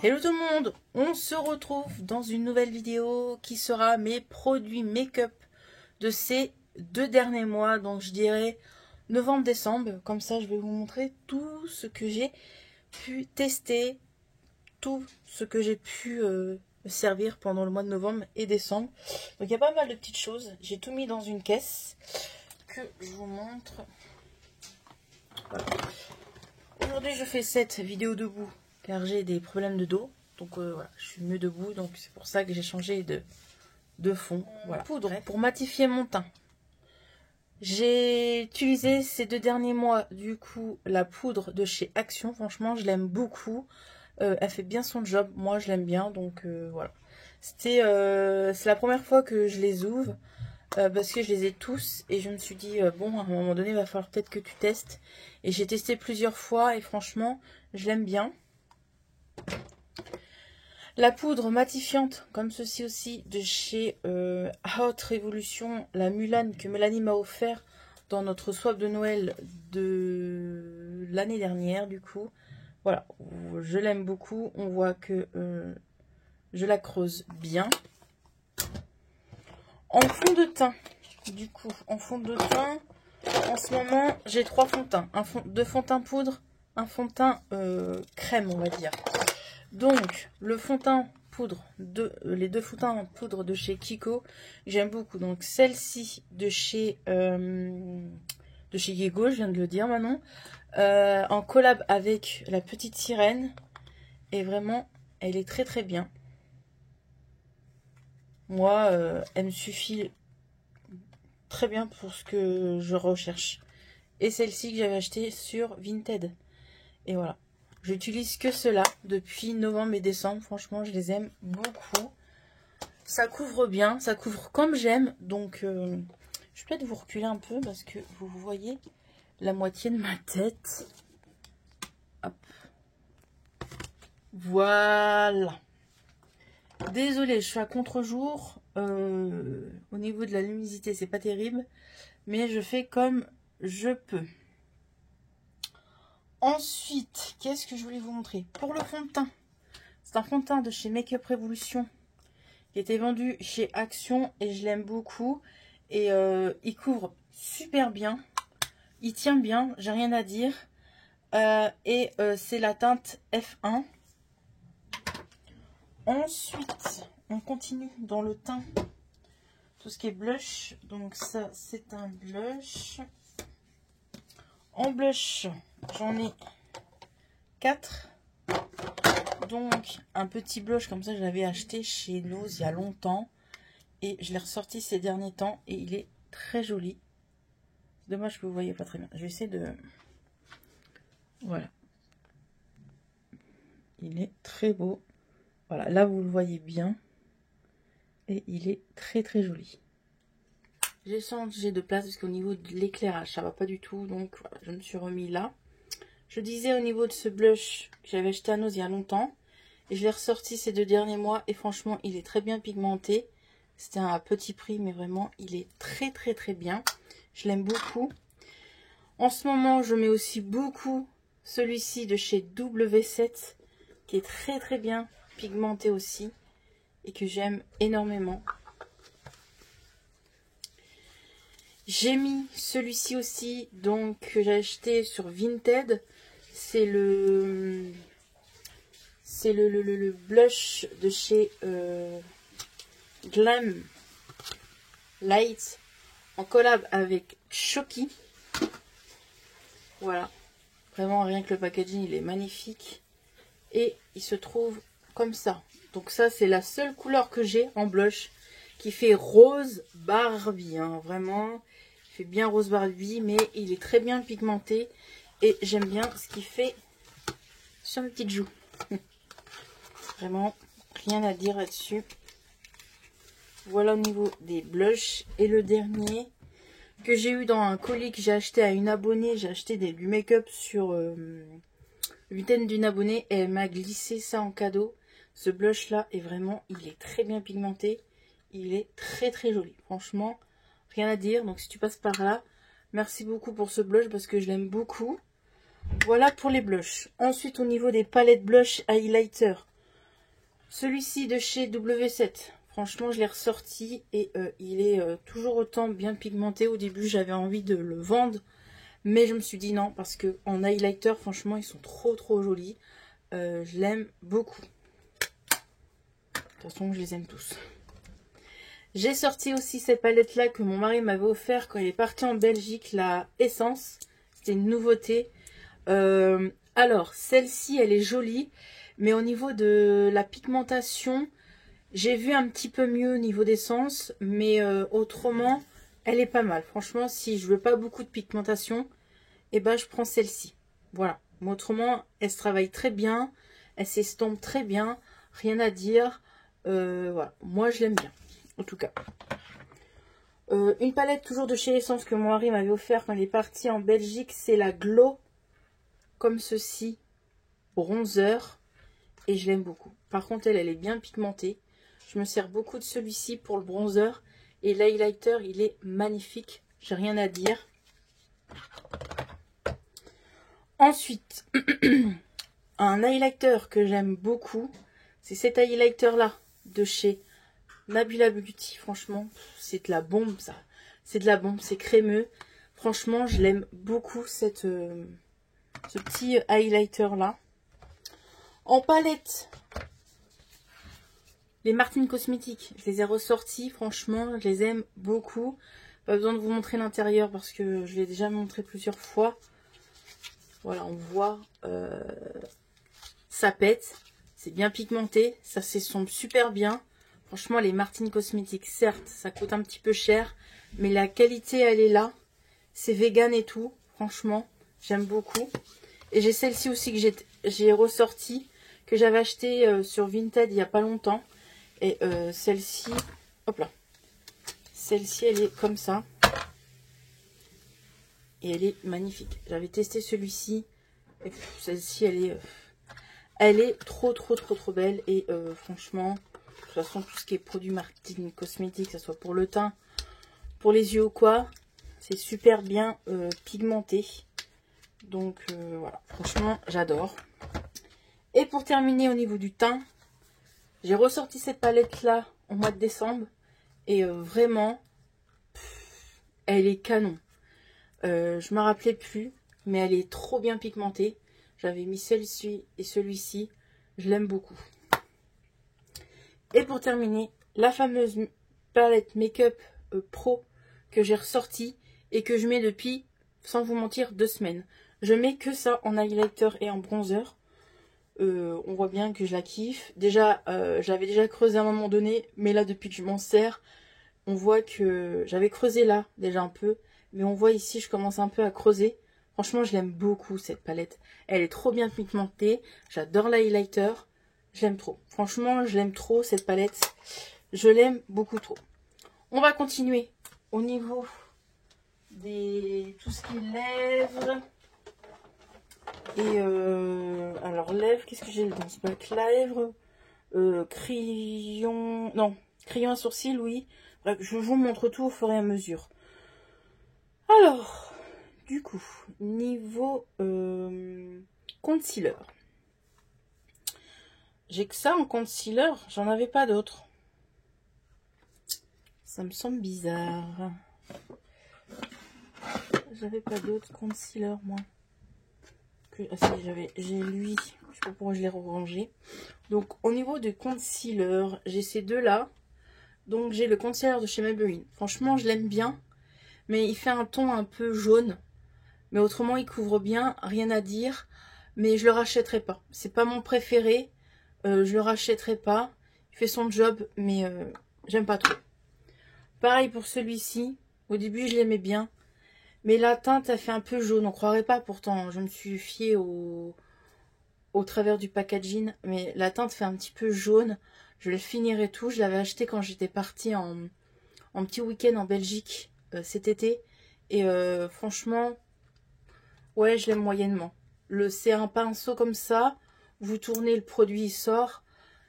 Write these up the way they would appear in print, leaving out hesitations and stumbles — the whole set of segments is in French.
Hello tout le monde, on se retrouve dans une nouvelle vidéo qui sera mes produits make-up de ces 2 derniers mois, donc je dirais novembre-décembre. Comme ça je vais vous montrer tout ce que j'ai pu tester, tout ce que j'ai pu servir pendant le mois de novembre et décembre. Donc il y a pas mal de petites choses, j'ai tout mis dans une caisse que je vous montre. Voilà. Aujourd'hui je fais cette vidéo debout car j'ai des problèmes de dos, donc voilà, je suis mieux debout, donc c'est pour ça que j'ai changé de fond. Voilà. Poudre pour matifier mon teint. J'ai utilisé ces 2 derniers mois du coup la poudre de chez Action. Franchement je l'aime beaucoup, elle fait bien son job, moi je l'aime bien, donc voilà. C'est la première fois que je les ouvre parce que je les ai tous et je me suis dit bon, à un moment donné il va falloir peut-être que tu testes, et j'ai testé plusieurs fois et franchement je l'aime bien. La poudre matifiante comme ceci aussi de chez Haute Révolution, la Mulan que Mélanie m'a offert dans notre swap de Noël de l'année dernière du coup. Voilà, je l'aime beaucoup, on voit que je la creuse bien. En fond de teint, du coup, en fond de teint, en ce moment j'ai 3 fonds de teint, 2 fonds de teint poudre, un fond de teint crème on va dire. Donc, le fond de teint poudre, les 2 fonds de teint poudre de chez Kiko, j'aime beaucoup. Donc, celle-ci de chez Yego, je viens de le dire maintenant, en collab avec la petite sirène. Et vraiment, elle est très très bien. Moi, elle me suffit très bien pour ce que je recherche. Et celle-ci que j'avais achetée sur Vinted. Et voilà. J'utilise que cela depuis novembre et décembre. Franchement, je les aime beaucoup. Ça couvre bien, ça couvre comme j'aime. Donc, je vais peut-être vous reculer un peu parce que vous voyez la moitié de ma tête. Hop. Voilà. Désolée, je suis à contre-jour. Au niveau de la luminosité, c'est pas terrible. Mais je fais comme je peux. Ensuite, qu'est-ce que je voulais vous montrer? Pour le fond de teint, c'est un fond de teint de chez Make Up Revolution qui était vendu chez Action et je l'aime beaucoup. Et il couvre super bien, il tient bien, j'ai rien à dire. C'est la teinte F1. Ensuite, on continue dans le teint, tout ce qui est blush. Donc ça, c'est un blush. En blush, j'en ai 4. Donc un petit blush comme ça, je l'avais acheté chez Nose il y a longtemps. Et je l'ai ressorti ces derniers temps et il est très joli. C'est dommage que vous ne voyez pas très bien. Je vais essayer de... Voilà. Il est très beau. Voilà, là vous le voyez bien. Et il est très très joli. J'ai changé de place parce qu'au niveau de l'éclairage, ça va pas du tout. Donc voilà, je me suis remis là. Je disais au niveau de ce blush que j'avais acheté à Nose il y a longtemps. Et je l'ai ressorti ces 2 derniers mois. Et franchement, il est très bien pigmenté. C'était un petit prix, mais vraiment, il est très très très bien. Je l'aime beaucoup. En ce moment, je mets aussi beaucoup celui-ci de chez W7, qui est très très bien pigmenté aussi. Et que j'aime énormément. J'ai mis celui-ci aussi, donc que j'ai acheté sur Vinted. C'est le blush de chez Glam Light en collab avec Shoki. Voilà, vraiment rien que le packaging il est magnifique et il se trouve comme ça. Donc ça c'est la seule couleur que j'ai en blush qui fait rose Barbie, hein. Vraiment il fait bien rose Barbie, mais il est très bien pigmenté et j'aime bien ce qu'il fait sur mes petites joues. Vraiment rien à dire là-dessus. Voilà au niveau des blushs. Et le dernier que j'ai eu dans un colis que j'ai acheté à une abonnée. J'ai acheté du make-up sur le week-end d'une abonnée. Et elle m'a glissé ça en cadeau. Ce blush là est vraiment, il est très bien pigmenté. Il est très très joli. Franchement, rien à dire. Donc si tu passes par là, merci beaucoup pour ce blush parce que je l'aime beaucoup. Voilà pour les blushs. Ensuite au niveau des palettes blush highlighter. Celui-ci de chez W7. Franchement, je l'ai ressorti et il est toujours autant bien pigmenté. Au début, j'avais envie de le vendre. Mais je me suis dit non, parce que en highlighter, franchement, ils sont trop jolis. Je l'aime beaucoup. De toute façon, je les aime tous. J'ai sorti aussi cette palette-là que mon mari m'avait offert quand il est parti en Belgique, la Essence. C'était une nouveauté. Alors, celle-ci, elle est jolie. Mais au niveau de la pigmentation, j'ai vu un petit peu mieux au niveau d'essence. Mais autrement, elle est pas mal. Franchement, si je veux pas beaucoup de pigmentation, et ben je prends celle-ci. Voilà. Mais autrement, elle se travaille très bien. Elle s'estompe très bien. Rien à dire. Voilà. Moi, je l'aime bien. En tout cas. Une palette toujours de chez Essence que mon mari m'avait offert quand il est parti en Belgique. C'est la Glow. Comme ceci. Bronzer. Et je l'aime beaucoup. Par contre, elle est bien pigmentée. Je me sers beaucoup de celui-ci pour le bronzer. Et l'highlighter, il est magnifique. J'ai rien à dire. Ensuite, un highlighter que j'aime beaucoup, c'est cet highlighter-là de chez Nabila Beauty. Franchement, c'est de la bombe, ça. C'est de la bombe, c'est crémeux. Franchement, je l'aime beaucoup, ce petit highlighter-là. En palette, les Martine Cosmetics, je les ai ressortis. Franchement, je les aime beaucoup. Pas besoin de vous montrer l'intérieur parce que je l'ai déjà montré plusieurs fois. Voilà, on voit, ça pète, c'est bien pigmenté, ça s'estompe super bien. Franchement, les Martine Cosmetics, certes, ça coûte un petit peu cher, mais la qualité, elle est là. C'est vegan et tout, franchement, j'aime beaucoup. Et j'ai celle-ci aussi que j'ai ressortie, que j'avais acheté sur Vinted il n'y a pas longtemps. Et celle-ci, hop là, celle-ci, elle est comme ça. Et elle est magnifique. J'avais testé celui-ci. Et celle-ci, elle est trop belle. Et franchement, de toute façon, tout ce qui est produit Martine Cosmetics, que ce soit pour le teint, pour les yeux ou quoi, c'est super bien pigmenté. Donc voilà, franchement, j'adore. Et pour terminer au niveau du teint, j'ai ressorti cette palette-là au mois de décembre. Et vraiment, elle est canon. Je me rappelais plus, mais elle est trop bien pigmentée. J'avais mis celle-ci et celui-ci. Je l'aime beaucoup. Et pour terminer, la fameuse palette Make-up Pro que j'ai ressortie et que je mets depuis, sans vous mentir, 2 semaines. Je mets que ça en highlighter et en bronzer. On voit bien que je la kiffe. Déjà, j'avais déjà creusé à un moment donné, mais là, depuis que je m'en sers, on voit que j'avais creusé là, déjà un peu. Mais on voit ici, je commence un peu à creuser. Franchement, je l'aime beaucoup, cette palette. Elle est trop bien pigmentée. J'adore l'highlighter. Je l'aime trop. Franchement, je l'aime trop, cette palette. Je l'aime beaucoup trop. On va continuer au niveau des tout ce qui est lèvres. Et alors, lèvres, qu'est-ce que j'ai dans ce bac? Lèvres, crayon... Non, crayon à sourcils, oui. Bref, je vous montre tout au fur et à mesure. Alors, du coup, niveau concealer. J'ai que ça en concealer, j'en avais pas d'autres. Ça me semble bizarre. J'avais pas d'autres concealer, moi. Ah si, j'ai lui, je sais pas pourquoi je l'ai rangé. Donc, au niveau de concealer, j'ai ces deux-là. Donc, j'ai le concealer de chez Maybelline. Franchement, je l'aime bien. Mais il fait un ton un peu jaune. Mais autrement, il couvre bien. Rien à dire. Mais je le rachèterai pas. C'est pas mon préféré. Je le rachèterai pas. Il fait son job. Mais j'aime pas trop. Pareil pour celui-ci. Au début, je l'aimais bien. Mais la teinte, elle fait un peu jaune. On croirait pas pourtant. Je me suis fiée au travers du packaging. Mais la teinte fait un petit peu jaune. Je le finirai tout. Je l'avais acheté quand j'étais partie en petit week-end en Belgique cet été. Et franchement, ouais, je l'aime moyennement. C'est un pinceau comme ça. Vous tournez, le produit il sort.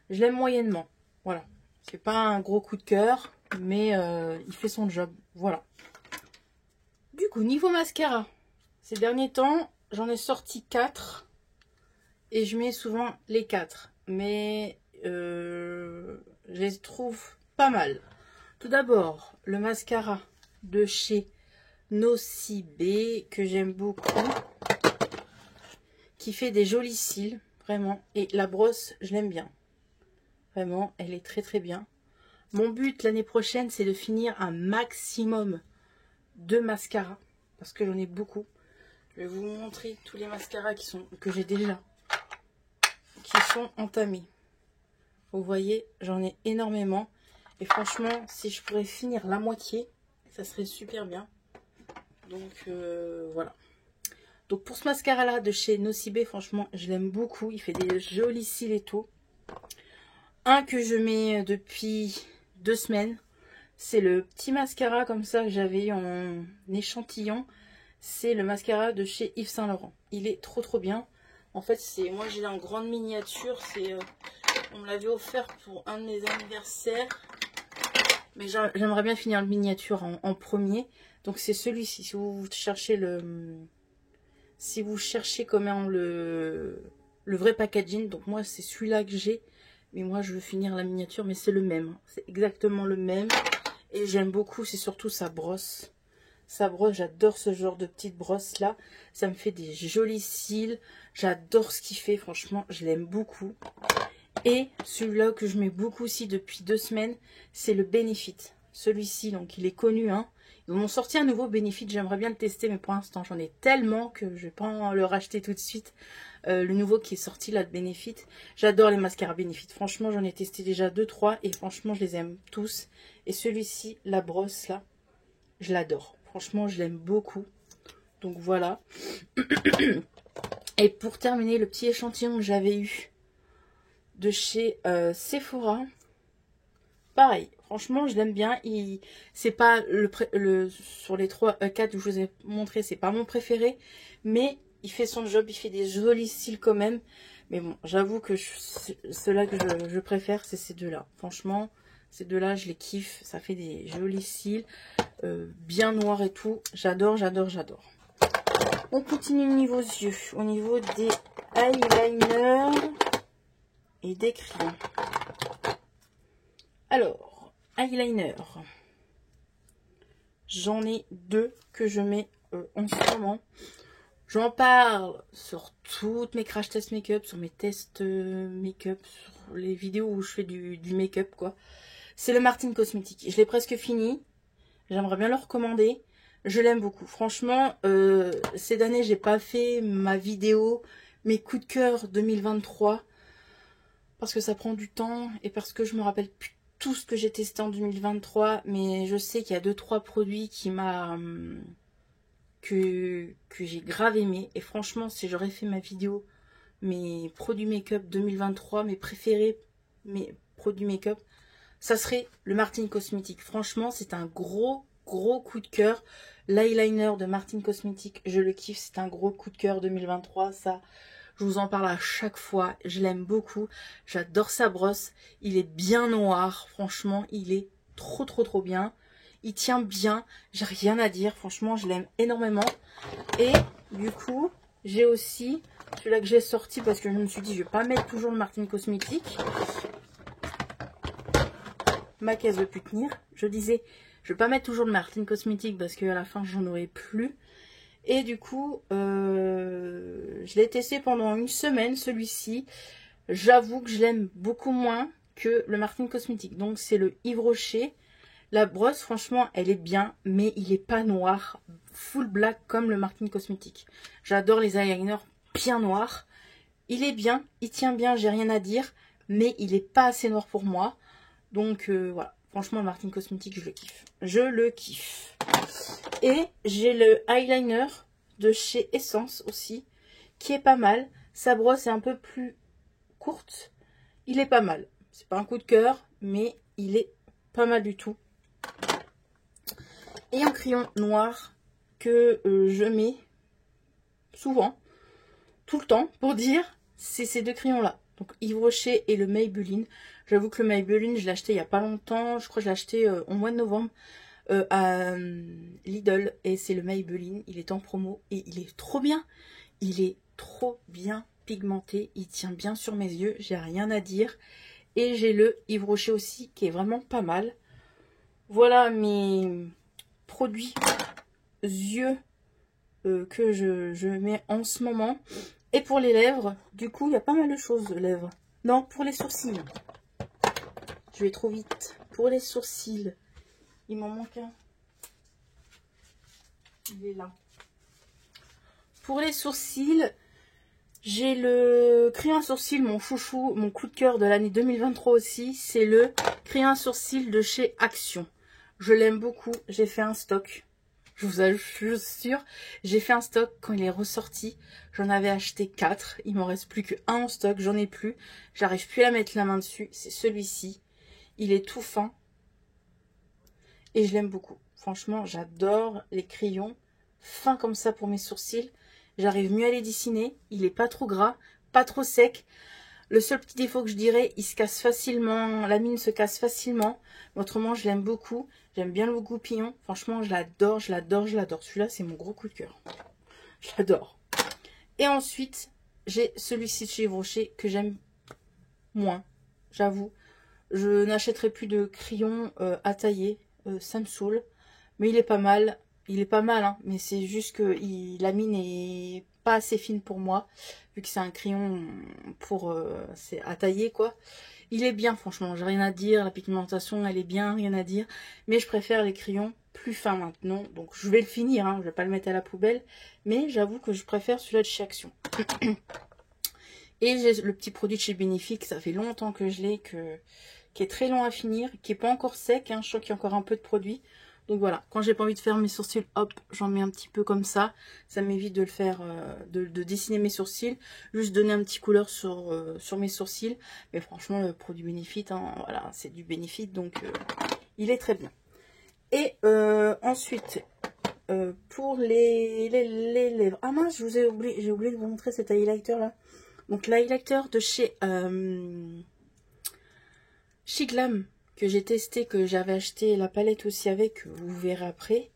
Je l'aime moyennement. Voilà. C'est pas un gros coup de cœur. Mais il fait son job. Voilà. Du coup, niveau mascara. Ces derniers temps, j'en ai sorti 4. Et je mets souvent les 4. Mais je les trouve pas mal. Tout d'abord, le mascara de chez Nocibé, que j'aime beaucoup, qui fait des jolis cils, vraiment. Et la brosse, je l'aime bien. Vraiment, elle est très très bien. Mon but l'année prochaine, c'est de finir un maximum de mascaras, parce que j'en ai beaucoup. Je vais vous montrer tous les mascaras que j'ai déjà, qui sont entamés. Vous voyez, j'en ai énormément. Et franchement, si je pourrais finir la moitié, ça serait super bien. Donc voilà. Donc pour ce mascara là de chez Nocibé, franchement je l'aime beaucoup. Il fait des jolis cils et tout. Un que je mets depuis 2 semaines, c'est le petit mascara comme ça que j'avais en échantillon. C'est le mascara de chez Yves Saint Laurent. Il est trop trop bien. En fait, moi j'ai en grande miniature. On me l'avait offert pour un de mes anniversaires. Mais j'aimerais bien finir le miniature en premier. Donc c'est celui-ci. Si vous cherchez comment le vrai packaging. Donc moi c'est celui-là que j'ai. Mais moi je veux finir la miniature. Mais c'est le même. C'est exactement le même. Et j'aime beaucoup. C'est surtout sa brosse. Sa brosse, j'adore ce genre de petite brosse là. Ça me fait des jolis cils. J'adore ce qu'il fait. Franchement, je l'aime beaucoup. Et celui-là que je mets beaucoup aussi depuis 2 semaines, c'est le Benefit. Celui-ci, donc il est connu. Hein. Ils m'ont sorti un nouveau Benefit, j'aimerais bien le tester, mais pour l'instant j'en ai tellement que je ne vais pas le racheter tout de suite. Le nouveau qui est sorti là de Benefit. J'adore les mascaras Benefit. Franchement, j'en ai testé déjà 2-3 et franchement, je les aime tous. Et celui-ci, la brosse là, je l'adore. Franchement, je l'aime beaucoup. Donc voilà. Et pour terminer, le petit échantillon que j'avais eu de chez Sephora, pareil, franchement je l'aime bien. C'est pas sur les 4 que je vous ai montré, c'est pas mon préféré, mais il fait son job, il fait des jolis cils quand même. Mais bon, j'avoue que ceux-là que je préfère, c'est ces deux-là. Franchement, ces deux-là, je les kiffe. Ça fait des jolis cils, bien noirs et tout. J'adore, j'adore, j'adore. On continue au niveau yeux, au niveau des eyeliners et des crayons. Alors, eyeliner. J'en ai 2 que je mets en ce moment. J'en parle sur toutes mes crash test make-up, sur mes tests make-up, sur les vidéos où je fais du make-up quoi. C'est le Martin Cosmetics. Je l'ai presque fini. J'aimerais bien le recommander. Je l'aime beaucoup. Franchement, cette année, j'ai pas fait ma vidéo, mes coups de cœur 2023. Parce que ça prend du temps et parce que je me rappelle plus tout ce que j'ai testé en 2023. Mais je sais qu'il y a 2-3 produits que j'ai grave aimé. Et franchement, si j'aurais fait ma vidéo, mes produits make-up 2023, mes préférés, mes produits make-up, ça serait le Martin Cosmetics. Franchement, c'est un gros coup de cœur. L'eyeliner de Martin Cosmetics, je le kiffe. C'est un gros coup de cœur 2023. Ça, je vous en parle à chaque fois. Je l'aime beaucoup. J'adore sa brosse. Il est bien noir. Franchement, il est trop bien. Il tient bien. J'ai rien à dire. Franchement, je l'aime énormément. Et du coup, j'ai aussi celui-là que j'ai sorti parce que je me suis dit, je vais pas mettre toujours le Martin Cosmetics. Ma caisse veut plus tenir. Je disais, je vais pas mettre toujours le Martin Cosmetics parce qu'à la fin, j'en aurai plus. Et du coup, je l'ai testé pendant 1 semaine, celui-ci. J'avoue que je l'aime beaucoup moins que le Martin Cosmetics. Donc, c'est le Yves Rocher. La brosse, franchement, elle est bien, mais il est pas noir, full black comme le Martin Cosmetics. J'adore les eyeliners bien noirs. Il est bien, il tient bien, j'ai rien à dire, mais il est pas assez noir pour moi. Donc, voilà. Franchement, le Martin Cosmetics, je le kiffe. Je le kiffe. Et j'ai le eyeliner de chez Essence aussi, qui est pas mal. Sa brosse est un peu plus courte. Il est pas mal. C'est pas un coup de cœur, mais il est pas mal du tout. Et un crayon noir que je mets souvent, tout le temps, pour dire, c'est ces 2 crayons-là. Donc Yves Rocher et le Maybelline. J'avoue que le Maybelline, je l'ai acheté il n'y a pas longtemps. Je crois que je l'ai acheté au mois de novembre à Lidl. Et c'est le Maybelline. Il est en promo et il est trop bien. Il est trop bien pigmenté. Il tient bien sur mes yeux. J'ai rien à dire. Et j'ai le Yves Rocher aussi, qui est vraiment pas mal. Voilà mes produits yeux que je mets en ce moment. Et pour les lèvres, du coup, il y a pas mal de choses de lèvres. Non, pour les sourcils. Je vais trop vite. Pour les sourcils, il m'en manque un. Il est là. Pour les sourcils, j'ai le crayon à sourcils, mon chouchou, mon coup de cœur de l'année 2023 aussi. C'est le crayon à sourcils de chez Action. Je l'aime beaucoup. J'ai fait un stock. Je vous assure, j'ai fait un stock quand il est ressorti. J'en avais acheté 4. Il m'en reste plus que 1 en stock. J'en ai plus. J'arrive plus à mettre la main dessus. C'est celui-ci. Il est tout fin. Et je l'aime beaucoup. Franchement, j'adore les crayons fins comme ça pour mes sourcils. J'arrive mieux à les dessiner. Il n'est pas trop gras, pas trop sec. Le seul petit défaut que je dirais, il se casse facilement. La mine se casse facilement. Mais autrement, je l'aime beaucoup. J'aime bien le goupillon. Franchement, je l'adore, je l'adore, je l'adore. Celui-là, c'est mon gros coup de cœur. Je l'adore. Et ensuite, j'ai celui-ci de chez Yves Rocher que j'aime moins. J'avoue. Je n'achèterai plus de crayons à tailler. Ça me saoule. Mais il est pas mal. Il est pas mal, hein, mais c'est juste que la mine est pas assez fine pour moi, vu que c'est un crayon pour c'est à tailler, quoi. Il est bien, franchement, j'ai rien à dire. La pigmentation, elle est bien, rien à dire. Mais je préfère les crayons plus fins maintenant. Donc je vais le finir, hein, je vais pas le mettre à la poubelle. Mais j'avoue que je préfère celui-là de chez Action. Et j'ai le petit produit de chez Bénéfique, ça fait longtemps que je l'ai, qui est très long à finir, qui est pas encore sec, hein, je sens qu'il y a encore un peu de produit. Donc voilà, quand j'ai pas envie de faire mes sourcils, hop, j'en mets un petit peu comme ça. Ça m'évite de le faire, de dessiner mes sourcils. Juste donner un petit couleur sur mes sourcils. Mais franchement, le produit Benefit, hein, voilà, c'est du Benefit, donc il est très bien. Et ensuite, pour les lèvres. Ah mince, j'ai oublié de vous montrer cet highlighter là. Donc l'highlighter de chez Glam, que j'ai testé, que j'avais acheté la palette aussi avec, vous verrez après.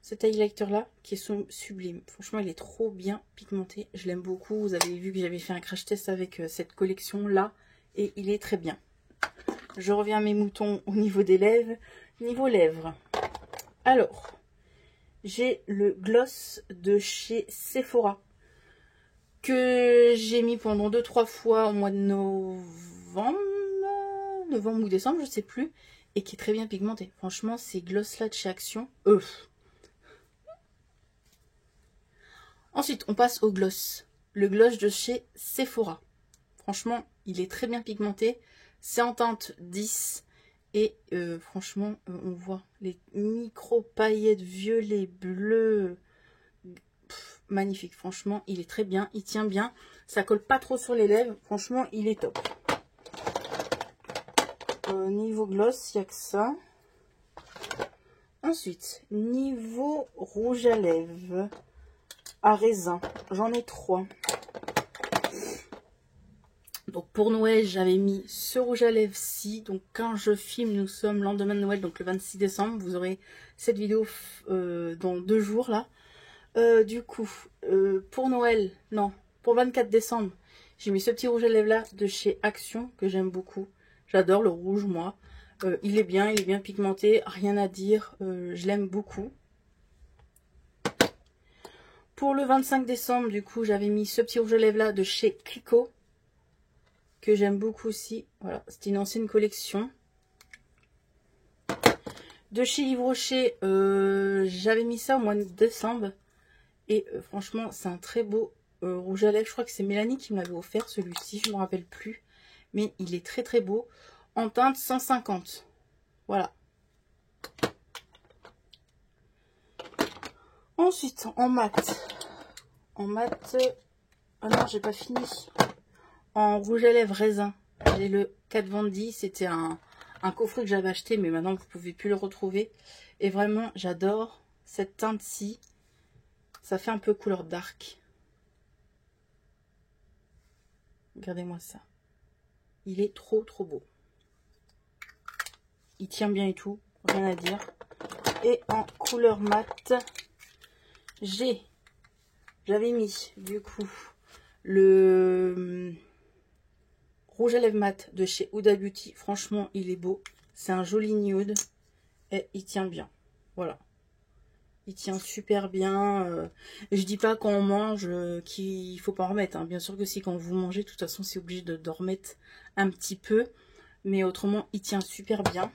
Cet highlighter là, qui est sublime. Franchement, il est trop bien pigmenté. Je l'aime beaucoup. Vous avez vu que j'avais fait un crash test avec cette collection là. Et il est très bien. Je reviens à mes moutons au niveau des lèvres. Niveau lèvres. Alors, j'ai le gloss de chez Sephora. Que j'ai mis pendant 2-3 fois au mois de novembre ou décembre, je sais plus, et qui est très bien pigmenté. Franchement, ces gloss là de chez Action, Ensuite, on passe au gloss. Le gloss de chez Sephora. Franchement, il est très bien pigmenté. C'est en teinte 10. Et franchement, on voit les micro paillettes violet, bleu. Magnifique, franchement, il est très bien. Il tient bien. Ça colle pas trop sur les lèvres. Franchement, il est top. Niveau gloss, il n'y a que ça. Ensuite, niveau rouge à lèvres à raisin, j'en ai 3. Donc pour Noël, j'avais mis ce rouge à lèvres-ci. Donc quand je filme, nous sommes le lendemain de Noël, donc le 26 décembre. Vous aurez cette vidéo dans 2 jours là. Du coup, pour Noël, non, pour 24 décembre, j'ai mis ce petit rouge à lèvres là de chez Action que j'aime beaucoup. J'adore le rouge, moi. Il est bien pigmenté, rien à dire. Je l'aime beaucoup. Pour le 25 décembre, du coup, j'avais mis ce petit rouge à lèvres là de chez Kiko, que j'aime beaucoup aussi. Voilà, c'était une ancienne collection. De chez Yves Rocher, j'avais mis ça au mois de décembre. Et franchement, c'est un très beau rouge à lèvres. Je crois que c'est Mélanie qui me l'avait offert, celui-ci. Je ne me rappelle plus. Mais il est très très beau. En teinte 150. Voilà. Ensuite, en mat. En mat. Ah non, j'ai pas fini. En rouge à lèvres raisin. J'ai le Kat Von D. C'était un coffret que j'avais acheté, mais maintenant vous pouvez plus le retrouver. Et vraiment, j'adore cette teinte-ci. Ça fait un peu couleur dark. Regardez-moi ça. Il est trop trop beau. Il tient bien et tout, rien à dire. Et en couleur mat, j'avais mis du coup le rouge à lèvres mat de chez Huda Beauty. Franchement, il est beau. C'est un joli nude. Et il tient bien. Voilà. Il tient super bien. Je dis pas quand on mange qu'il faut pas en remettre. Hein. Bien sûr que si, quand vous mangez, de toute façon, c'est obligé de remettre un petit peu. Mais autrement, il tient super bien.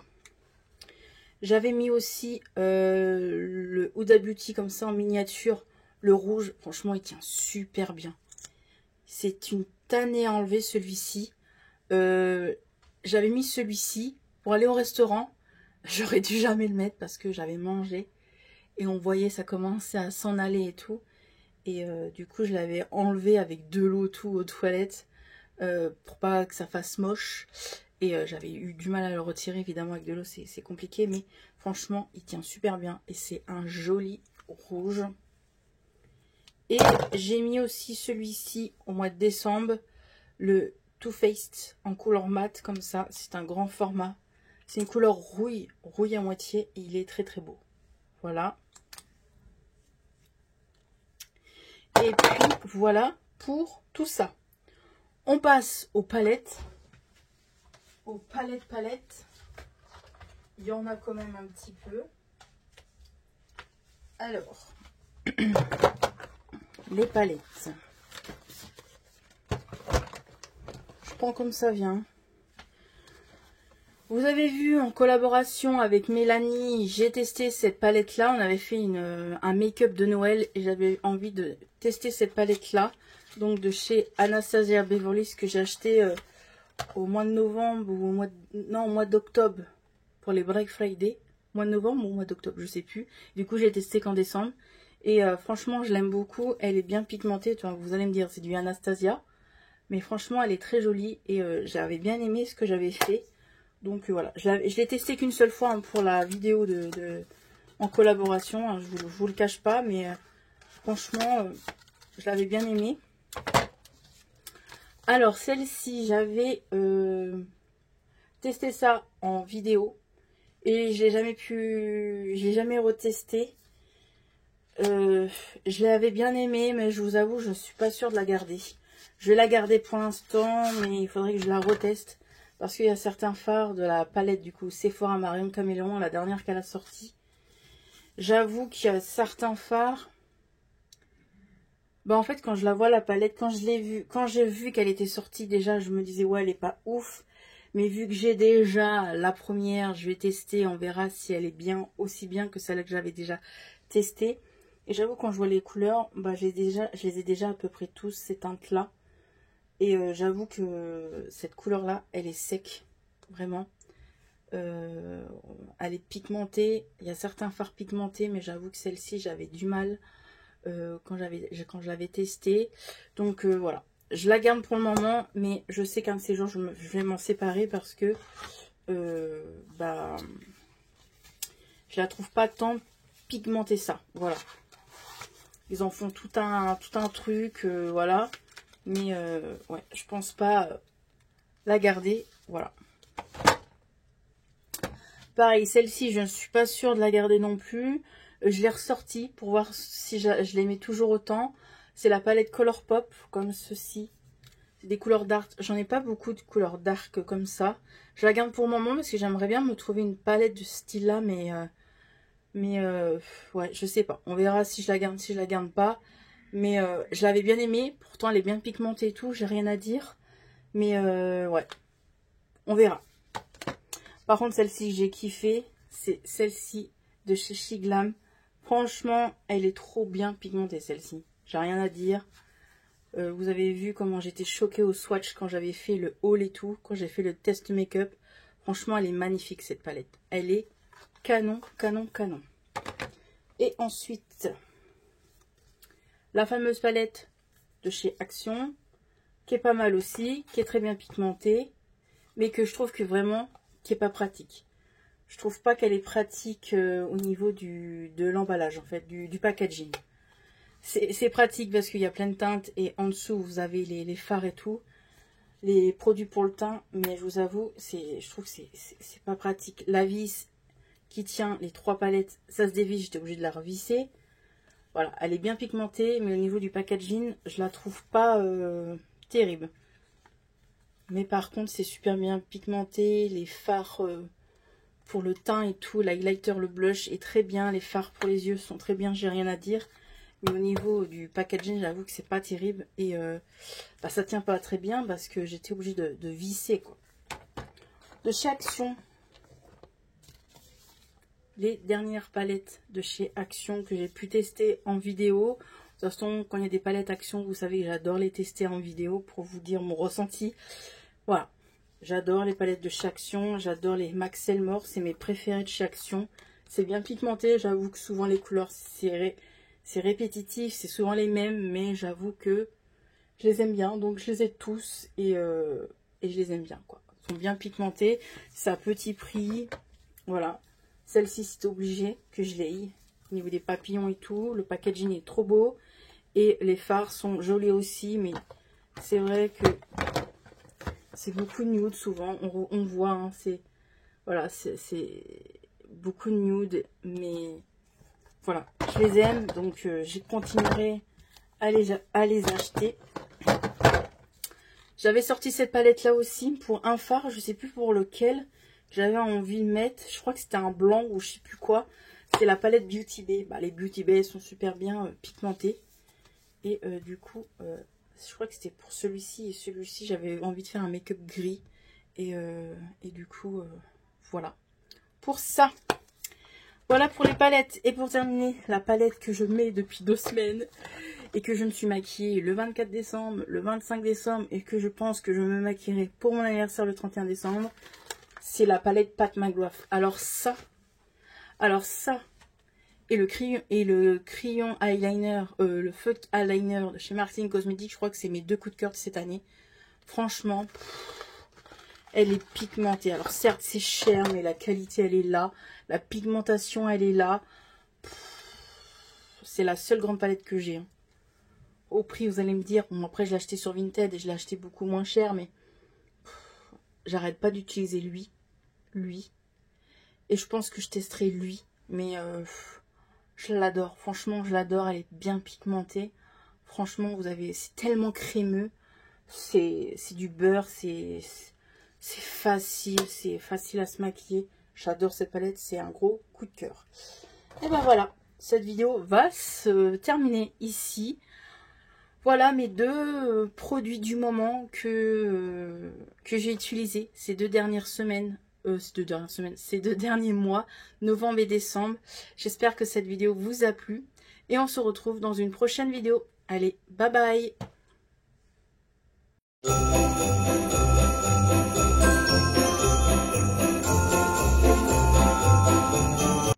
J'avais mis aussi le Huda Beauty comme ça en miniature. Le rouge, franchement, il tient super bien. C'est une tannée à enlever celui-ci. J'avais mis celui-ci pour aller au restaurant. J'aurais dû jamais le mettre parce que j'avais mangé. Et on voyait ça commençait à s'en aller et tout. Et du coup, je l'avais enlevé avec de l'eau tout aux toilettes. Pour pas que ça fasse moche. Et j'avais eu du mal à le retirer, évidemment, avec de l'eau, c'est compliqué. Mais franchement, il tient super bien. Et c'est un joli rouge. Et j'ai mis aussi celui-ci au mois de décembre. Le Too Faced en couleur mat, comme ça. C'est un grand format. C'est une couleur rouille à moitié. Et il est très très beau. Voilà. Et puis, voilà pour tout ça. On passe aux palettes. Aux palettes. Il y en a quand même un petit peu. Alors, les palettes. Je prends comme ça vient. Vous avez vu, en collaboration avec Mélanie, j'ai testé cette palette-là. On avait fait un make-up de Noël et j'avais envie de tester cette palette-là. Donc de chez Anastasia Beverly, que j'ai acheté au mois de novembre ou au mois d'octobre pour les Black Friday. Mois de novembre ou mois d'octobre, je sais plus. Du coup, j'ai testé qu'en décembre. Et franchement, je l'aime beaucoup. Elle est bien pigmentée. Vous allez me dire, c'est du Anastasia. Mais franchement, elle est très jolie. Et j'avais bien aimé ce que j'avais fait. Donc voilà, je l'ai testé qu'une seule fois hein, pour la vidéo en collaboration. Hein, je vous le cache pas, mais franchement, je l'avais bien aimé. Alors celle-ci, j'avais testé ça en vidéo et je l'ai jamais retesté. Je l'avais bien aimé, mais je vous avoue, je ne suis pas sûre de la garder. Je vais la garder pour l'instant, mais il faudrait que je la reteste. Parce qu'il y a certains fards de la palette du coup Sephora Marion Caméléon, la dernière qu'elle a sortie. J'avoue qu'il y a certains fards. En fait, quand je la vois la palette, quand j'ai vu qu'elle était sortie, déjà je me disais ouais, elle est pas ouf. Mais vu que j'ai déjà la première, je vais tester, on verra si elle est bien, aussi bien que celle que j'avais déjà testée. Et j'avoue, quand je vois les couleurs, je les ai déjà à peu près tous ces teintes là. Et j'avoue que cette couleur-là, elle est sec, vraiment. Elle est pigmentée. Il y a certains fards pigmentés, mais j'avoue que celle-ci, j'avais du mal quand je l'avais testée. Donc voilà, je la garde pour le moment, mais je sais qu'un de ces jours, je vais m'en séparer parce que je la trouve pas tant pigmentée ça. Voilà. Ils en font tout un truc, voilà. Mais ouais, je pense pas la garder. Voilà. Pareil, celle-ci, je ne suis pas sûre de la garder non plus. Je l'ai ressortie pour voir si je l'aimais toujours autant. C'est la palette Colourpop, comme ceci. C'est des couleurs dark. J'en ai pas beaucoup de couleurs dark comme ça. Je la garde pour le moment parce que j'aimerais bien me trouver une palette de ce style-là. Mais ouais, je sais pas. On verra si je la garde, si je la garde pas. Mais je l'avais bien aimée. Pourtant, elle est bien pigmentée et tout. J'ai rien à dire. Mais ouais. On verra. Par contre, celle-ci que j'ai kiffé, c'est celle-ci de chez Shiglam. Franchement, elle est trop bien pigmentée, celle-ci. J'ai rien à dire. Vous avez vu comment j'étais choquée au swatch quand j'avais fait le haul et tout. Quand j'ai fait le test make-up. Franchement, elle est magnifique, cette palette. Elle est canon, canon, canon. Et ensuite, la fameuse palette de chez Action, qui est pas mal aussi, qui est très bien pigmentée, mais que je trouve que vraiment, qui est pas pratique. Je trouve pas qu'elle est pratique au niveau de l'emballage, en fait, du packaging. C'est pratique parce qu'il y a plein de teintes et en dessous, vous avez les fards et tout, les produits pour le teint, mais je vous avoue, je trouve que c'est pas pratique. La vis qui tient les 3 palettes, ça se dévisse, j'étais obligée de la revisser. Voilà, elle est bien pigmentée, mais au niveau du packaging, je la trouve pas terrible. Mais par contre, c'est super bien pigmenté. Les fards pour le teint et tout, l'highlighter, le blush est très bien. Les fards pour les yeux sont très bien, j'ai rien à dire. Mais au niveau du packaging, j'avoue que c'est pas terrible. Et bah, ça tient pas très bien parce que j'étais obligée de visser, quoi. De chez Action, les dernières palettes de chez Action que j'ai pu tester en vidéo. De toute façon, quand il y a des palettes Action, vous savez que j'adore les tester en vidéo pour vous dire mon ressenti. Voilà, j'adore les palettes de chez Action, j'adore les Max Selmore, c'est mes préférés de chez Action. C'est bien pigmenté, j'avoue que souvent les couleurs, c'est répétitif, c'est souvent les mêmes, mais j'avoue que je les aime bien, donc je les ai tous et je les aime bien, quoi. Ils sont bien pigmentés, c'est à petit prix, voilà. Celle-ci, c'est obligé que je l'aie. Au niveau des papillons et tout, le packaging est trop beau. Et les fards sont jolis aussi, mais c'est vrai que c'est beaucoup de nude souvent. On voit, hein, voilà, c'est beaucoup de nude, mais voilà, je les aime, donc je continuerai à les acheter. J'avais sorti cette palette là aussi pour un fard, je sais plus pour lequel. J'avais envie de mettre, je crois que c'était un blanc ou je sais plus quoi. C'est la palette Beauty Bay. Bah, les Beauty Bay sont super bien pigmentées. Et du coup, je crois que c'était pour celui-ci. Et celui-ci, j'avais envie de faire un make-up gris. Et du coup, voilà. Pour ça, voilà pour les palettes. Et pour terminer, la palette que je mets depuis 2 semaines. Et que je me suis maquillée le 24 décembre, le 25 décembre. Et que je pense que je me maquillerai pour mon anniversaire le 31 décembre. C'est la palette Pat McGrath. Alors ça, et le crayon eyeliner, le feuille eyeliner de chez Martin Cosmetics, je crois que c'est mes 2 coups de cœur de cette année. Franchement, elle est pigmentée. Alors certes, c'est cher, mais la qualité, elle est là. La pigmentation, elle est là. C'est la seule grande palette que j'ai. Hein. Au prix, vous allez me dire, bon, après, je l'ai acheté sur Vinted et je l'ai acheté beaucoup moins cher, mais j'arrête pas d'utiliser lui. Et je pense que je testerai lui. Mais je l'adore. Franchement, je l'adore. Elle est bien pigmentée. Franchement, c'est tellement crémeux. C'est du beurre. C'est facile. C'est facile à se maquiller. J'adore cette palette. C'est un gros coup de cœur. Et ben voilà. Cette vidéo va se terminer ici. Voilà mes 2 produits du moment que j'ai utilisés ces 2 dernières semaines. Ces 2 derniers mois, novembre et décembre. J'espère que cette vidéo vous a plu. Et on se retrouve dans une prochaine vidéo. Allez, bye bye!